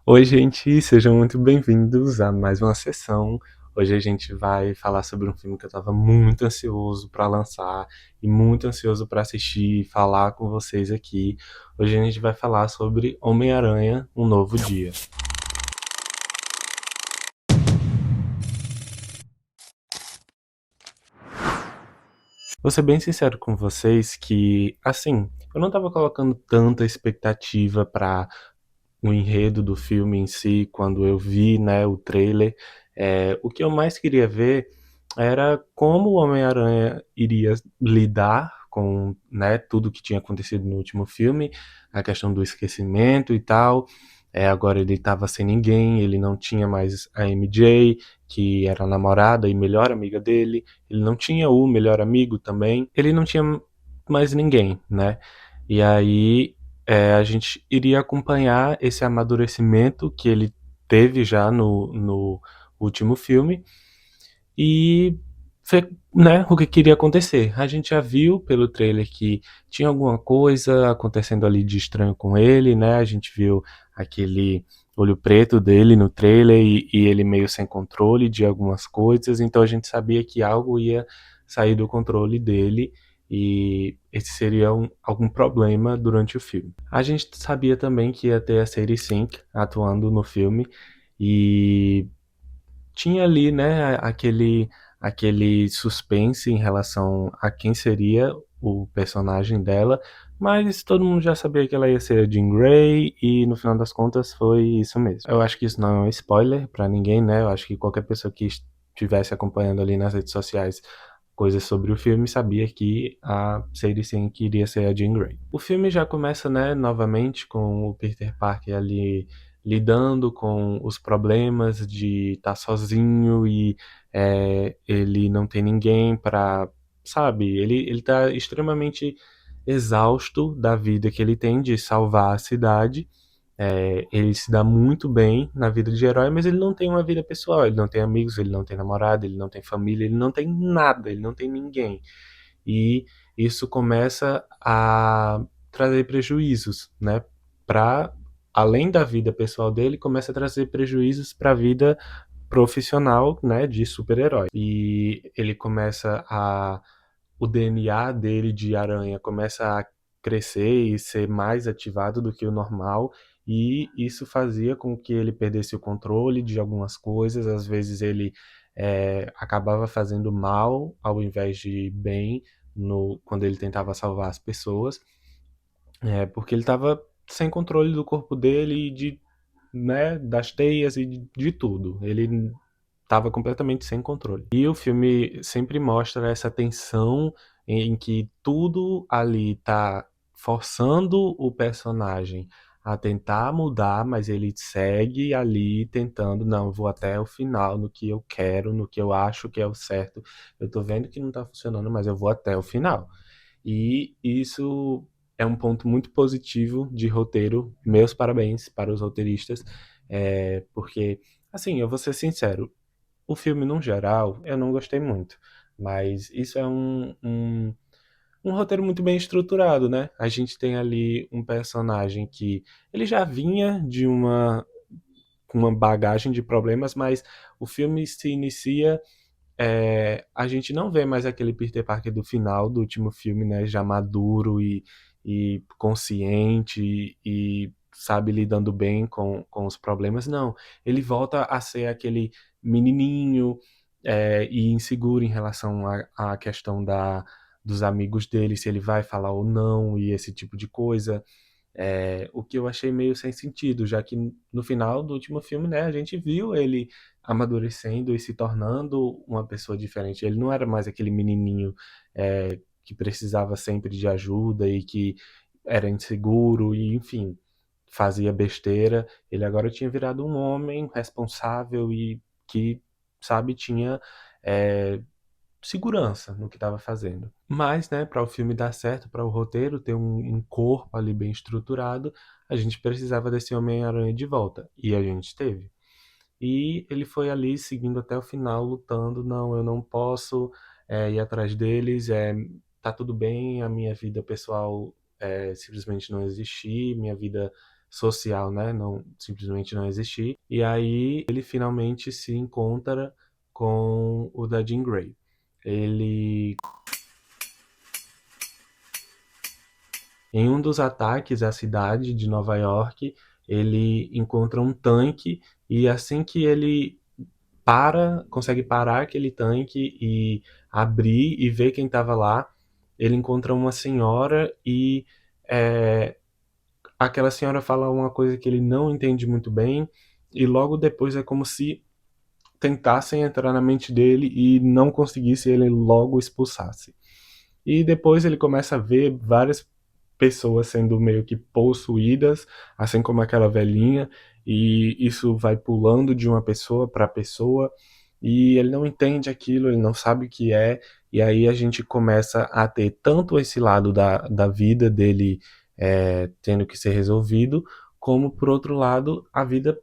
Oi, gente, sejam muito bem-vindos a mais uma sessão. Hoje a gente vai falar sobre um filme que eu estava muito ansioso para lançar e muito ansioso para assistir e falar com vocês aqui. Hoje a gente vai falar sobre Homem-Aranha: Um Novo Dia. Vou ser bem sincero com vocês que, assim, eu não estava colocando tanta expectativa para o enredo do filme em si, quando eu vi, né, o trailer, o que eu mais queria ver era como o Homem-Aranha iria lidar com, né, tudo que tinha acontecido no último filme, a questão do esquecimento e tal. Agora ele estava sem ninguém, ele não tinha mais a MJ, que era a namorada e melhor amiga dele, ele não tinha o melhor amigo também, ele não tinha mais ninguém, né? E aí a gente iria acompanhar esse amadurecimento que ele teve já no último filme e ver, né, o que queria acontecer. A gente já viu pelo trailer que tinha alguma coisa acontecendo ali de estranho com ele, né? A gente viu aquele olho preto dele no trailer e ele meio sem controle de algumas coisas, então a gente sabia que algo ia sair do controle dele e esse seria algum problema durante o filme. A gente sabia também que ia ter a Sadie Sink atuando no filme e tinha ali, né, aquele suspense em relação a quem seria o personagem dela, mas todo mundo já sabia que ela ia ser a Jean Grey e no final das contas foi isso mesmo. Eu acho que isso não é um spoiler pra ninguém, né? Eu acho que qualquer pessoa que estivesse acompanhando ali nas redes sociais coisas sobre o filme sabia que a Sadie Sink iria ser a Jean Grey. O filme já começa, né, novamente com o Peter Parker ali lidando com os problemas de estar sozinho e ele não tem ninguém para, sabe, ele tá extremamente exausto da vida que ele tem de salvar a cidade. Ele se dá muito bem na vida de herói, mas ele não tem uma vida pessoal, ele não tem amigos, ele não tem namorada, ele não tem família, ele não tem nada, ele não tem ninguém. E isso começa a trazer prejuízos, né? Para além da vida pessoal dele, começa a trazer prejuízos para a vida profissional, né, de super-herói. E ele começa a o DNA dele de aranha começa a crescer e ser mais ativado do que o normal, e isso fazia com que ele perdesse o controle de algumas coisas. Às vezes ele acabava fazendo mal ao invés de bem no, quando ele tentava salvar as pessoas, porque ele estava sem controle do corpo dele e de, né, das teias e de tudo. Ele estava completamente sem controle. E o filme sempre mostra essa tensão em que tudo ali tá forçando o personagem a tentar mudar, mas ele segue ali tentando, não, eu vou até o final no que eu quero, no que eu acho que é o certo. Eu tô vendo que não tá funcionando, mas eu vou até o final. E isso é um ponto muito positivo de roteiro. Meus parabéns para os roteiristas, porque, assim, eu vou ser sincero, o filme, no geral, eu não gostei muito. Mas isso é um roteiro muito bem estruturado, né? A gente tem ali um personagem que ele já vinha de com uma bagagem de problemas, mas o filme se inicia. A gente não vê mais aquele Peter Parker do final do último filme, né? Já maduro e consciente e sabe lidando bem com os problemas. Não, ele volta a ser aquele menininho e inseguro em relação à questão dos amigos dele, se ele vai falar ou não e esse tipo de coisa. O que eu achei meio sem sentido, já que no final do último filme, né, a gente viu ele amadurecendo e se tornando uma pessoa diferente. Ele não era mais aquele menininho que precisava sempre de ajuda e que era inseguro e, enfim, fazia besteira. Ele agora tinha virado um homem responsável e que, sabe, tinha é, segurança no que estava fazendo. Mas, né, para o filme dar certo, para o roteiro ter um corpo ali bem estruturado, a gente precisava desse Homem-Aranha de volta. E a gente teve. E ele foi ali seguindo até o final, lutando. Não, eu não posso ir atrás deles. Tá tudo bem, a minha vida pessoal simplesmente não existir, minha vida social, né, não simplesmente não existir. E aí ele finalmente se encontra com o da Jean Grey. Ele Em um dos ataques à cidade de Nova York, ele encontra um tanque e assim que ele consegue parar aquele tanque e abrir e ver quem estava lá, ele encontra uma senhora e é, aquela senhora fala uma coisa que ele não entende muito bem e logo depois é como se tentassem entrar na mente dele e não conseguisse, ele logo expulsasse. E depois ele começa a ver várias pessoas sendo meio que possuídas, assim como aquela velhinha, e isso vai pulando de uma pessoa para pessoa, e ele não entende aquilo, ele não sabe o que é, e aí a gente começa a ter tanto esse lado da vida dele tendo que ser resolvido, como por outro lado, a vida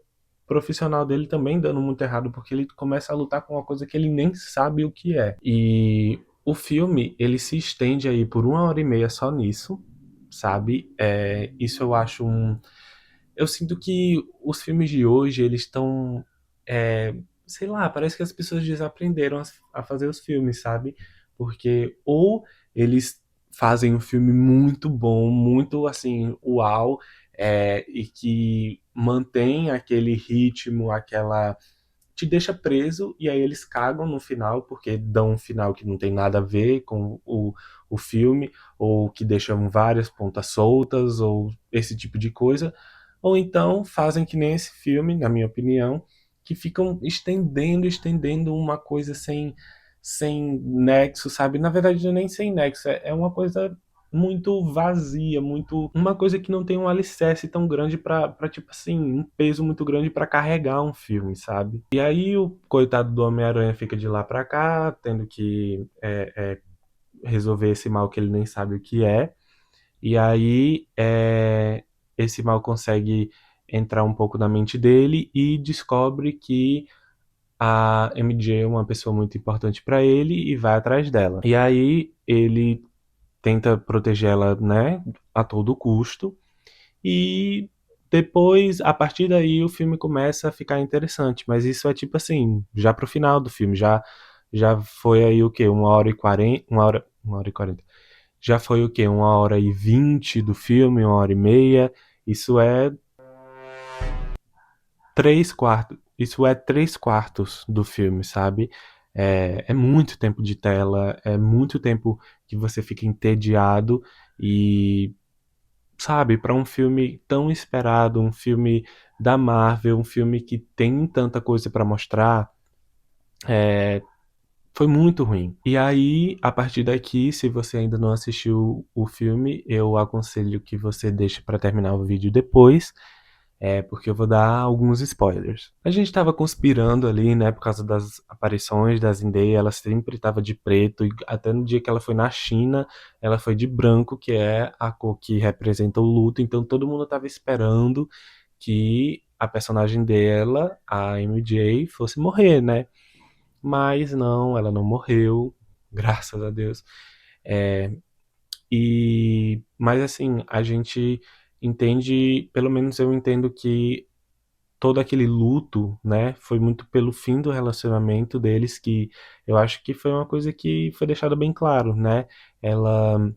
profissional dele também dando muito errado, porque ele começa a lutar com uma coisa que ele nem sabe o que é. E o filme, ele se estende aí por 1 hora e meia só nisso, sabe? Isso eu acho eu sinto que os filmes de hoje, eles estão, sei lá, parece que as pessoas desaprenderam a fazer os filmes, sabe? Porque ou eles fazem um filme muito bom, muito assim, uau, e que mantém aquele ritmo, aquela te deixa preso e aí eles cagam no final porque dão um final que não tem nada a ver com o filme ou que deixam várias pontas soltas ou esse tipo de coisa, ou então fazem que nem esse filme, na minha opinião, que ficam estendendo uma coisa sem nexo, sabe? Na verdade, não é nem sem nexo, é uma coisa muito vazia, muito uma coisa que não tem um alicerce tão grande pra tipo assim, um peso muito grande pra carregar um filme, sabe? E aí o coitado do Homem-Aranha fica de lá pra cá, tendo que resolver esse mal que ele nem sabe o que é. E aí esse mal consegue entrar um pouco na mente dele e descobre que a MJ é uma pessoa muito importante pra ele e vai atrás dela. E aí ele tenta proteger ela, né, a todo custo. E depois, a partir daí, o filme começa a ficar interessante. Mas isso é tipo assim, já pro final do filme, já foi aí o quê? 1 hora e 40, 1 hora e 40. Já foi o quê? 1 hora e 20 do filme, 1 hora e meia. Isso é 3 quartos. Isso é 3 quartos do filme, sabe? É muito tempo de tela, é muito tempo que você fica entediado e sabe, para um filme tão esperado, um filme da Marvel, um filme que tem tanta coisa para mostrar, foi muito ruim. E aí, a partir daqui, se você ainda não assistiu o filme, eu aconselho que você deixe para terminar o vídeo depois, porque eu vou dar alguns spoilers. A gente tava conspirando ali, né, por causa das aparições da Zendaya, ela sempre tava de preto, e até no dia que ela foi na China, ela foi de branco, que é a cor que representa o luto, então todo mundo tava esperando que a personagem dela, a MJ, fosse morrer, né? Mas não, ela não morreu, graças a Deus. É, mas assim, a gente entende, pelo menos eu entendo que todo aquele luto, né, foi muito pelo fim do relacionamento deles, que eu acho que foi uma coisa que foi deixada bem claro, né? Ela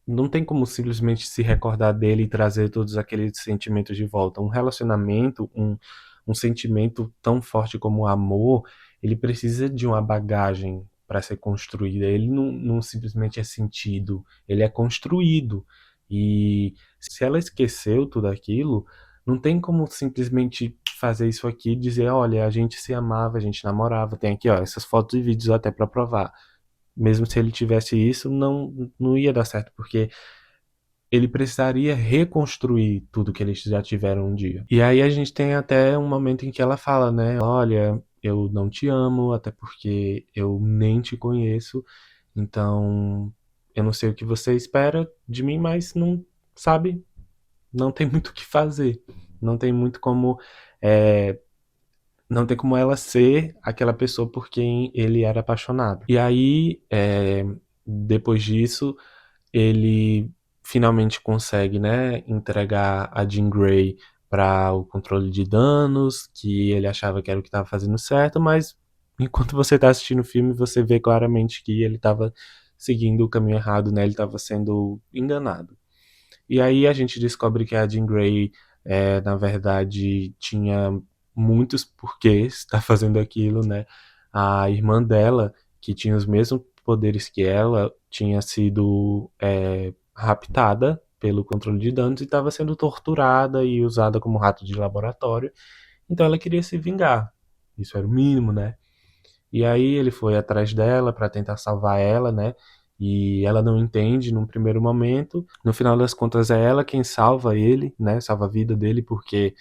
não tem como simplesmente se recordar dele e trazer todos aqueles sentimentos de volta. Um relacionamento, um sentimento tão forte como o amor, ele precisa de uma bagagem para ser construída. Ele não simplesmente é sentido, ele é construído. E se ela esqueceu tudo aquilo, não tem como simplesmente fazer isso aqui e dizer, olha, a gente se amava, a gente namorava, tem aqui, ó, essas fotos e vídeos até para provar. Mesmo se ele tivesse isso, não ia dar certo, porque ele precisaria reconstruir tudo que eles já tiveram um dia. E aí a gente tem até um momento em que ela fala, né? Olha, eu não te amo, até porque eu nem te conheço, então eu não sei o que você espera de mim, mas não sabe, não tem muito o que fazer. Não tem muito como. é, não tem como ela ser aquela pessoa por quem ele era apaixonado. E aí, depois disso, ele finalmente consegue, né, entregar a Jean Grey para o controle de danos, que ele achava que era o que estava fazendo certo, mas enquanto você está assistindo o filme, você vê claramente que ele estava seguindo o caminho errado, né? Ele estava sendo enganado. E aí a gente descobre que a Jean Grey, na verdade, tinha muitos porquês estar fazendo aquilo, né? A irmã dela, que tinha os mesmos poderes que ela, tinha sido raptada pelo controle de danos e estava sendo torturada e usada como rato de laboratório. Então ela queria se vingar. Isso era o mínimo, né? E aí ele foi atrás dela para tentar salvar ela, né? E ela não entende num primeiro momento. No final das contas é ela quem salva ele, né? Salva a vida dele porque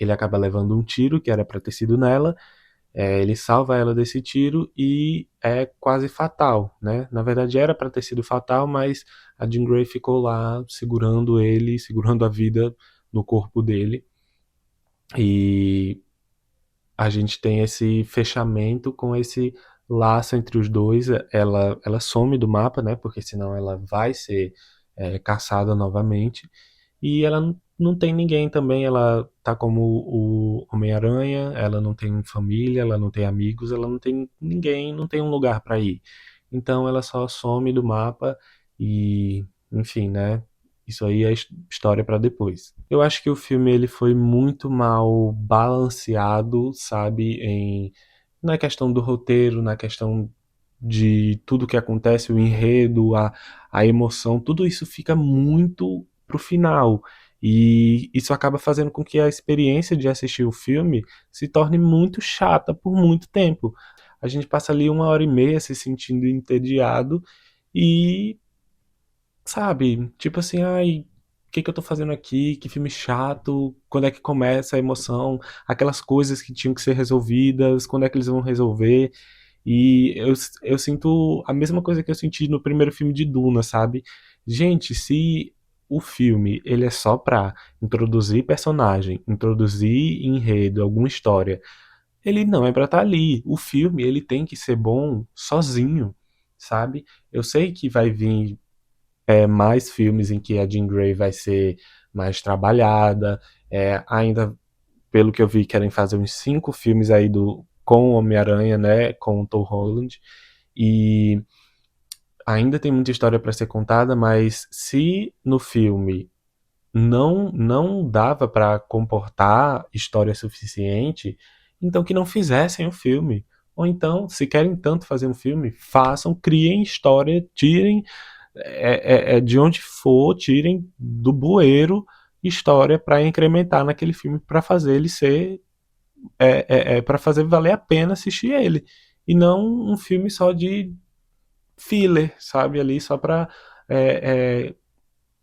ele acaba levando um tiro que era para ter sido nela. Ele salva ela desse tiro e é quase fatal, né? Na verdade era para ter sido fatal, mas a Jean Grey ficou lá segurando ele, segurando a vida no corpo dele. E a gente tem esse fechamento com esse laço entre os dois. Ela some do mapa, né? Porque senão ela vai ser caçada novamente. E ela não tem ninguém também. Ela tá como o Homem-Aranha. Ela não tem família, ela não tem amigos, ela não tem ninguém, não tem um lugar para ir. Então ela só some do mapa e, enfim, né? Isso aí é história para depois. Eu acho que o filme ele foi muito mal balanceado, sabe, na questão do roteiro, na questão de tudo que acontece, o enredo, a emoção, tudo isso fica muito pro final. E isso acaba fazendo com que a experiência de assistir o filme se torne muito chata por muito tempo. A gente passa ali 1 hora e meia se sentindo entediado e sabe, tipo assim, ai, o que que eu tô fazendo aqui? Que filme chato. Quando é que começa a emoção? Aquelas coisas que tinham que ser resolvidas, quando é que eles vão resolver? E eu sinto a mesma coisa que eu senti no primeiro filme de Duna, sabe? Gente, se o filme ele é só pra introduzir personagem, introduzir enredo, alguma história, ele não é pra estar ali. O filme ele tem que ser bom sozinho, sabe? Eu sei que vai vir mais filmes em que a Jean Grey vai ser mais trabalhada. Ainda, pelo que eu vi, querem fazer uns 5 filmes aí com o Homem-Aranha, né? Com o Tom Holland. E ainda tem muita história para ser contada, mas se no filme não dava para comportar história suficiente, então que não fizessem o filme. Ou então, se querem tanto fazer um filme, façam, criem história, tirem de onde for, tirem do bueiro história para incrementar naquele filme para fazer ele ser para fazer valer a pena assistir ele e não um filme só de filler, sabe, ali só para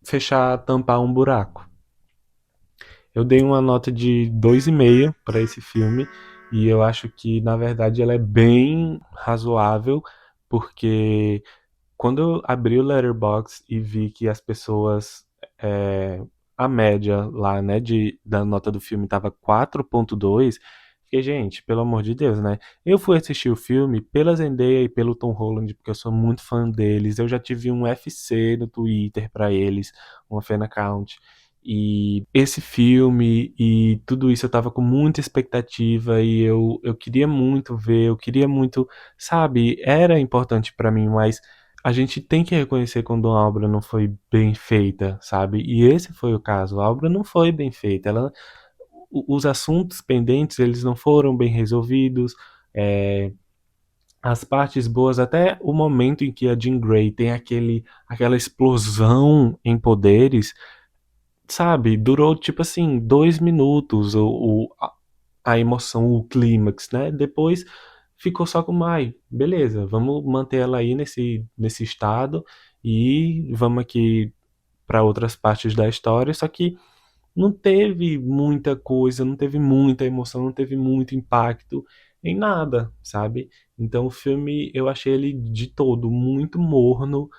fechar, tampar um buraco. Eu dei uma nota de 2,5 para esse filme e eu acho que na verdade ela é bem razoável porque quando eu abri o Letterboxd e vi que as pessoas, é, a média lá, né, da nota do filme tava 4,2, fiquei, gente, pelo amor de Deus, né? Eu fui assistir o filme pela Zendaya e pelo Tom Holland, porque eu sou muito fã deles. Eu já tive um FC no Twitter pra eles, um fan account. E esse filme e tudo isso eu tava com muita expectativa e eu queria muito ver, eu queria muito, sabe, era importante pra mim, mas a gente tem que reconhecer quando uma obra não foi bem feita, sabe? E esse foi o caso. A obra não foi bem feita. Os assuntos pendentes eles não foram bem resolvidos. é, as partes boas, até o momento em que a Jean Grey tem aquela explosão em poderes, sabe? Durou tipo assim 2 minutos a emoção, o clímax, né? Depois ficou só com Mai. Beleza, vamos manter ela aí nesse estado e vamos aqui para outras partes da história. Só que não teve muita coisa, não teve muita emoção, não teve muito impacto em nada, sabe? Então o filme eu achei ele de todo muito morno,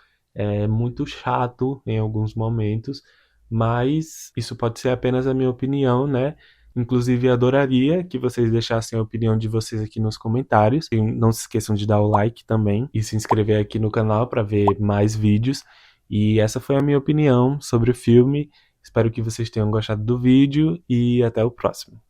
muito chato em alguns momentos, mas isso pode ser apenas a minha opinião, né? Inclusive, adoraria que vocês deixassem a opinião de vocês aqui nos comentários. E não se esqueçam de dar o like também e se inscrever aqui no canal para ver mais vídeos. E essa foi a minha opinião sobre o filme. Espero que vocês tenham gostado do vídeo e até o próximo.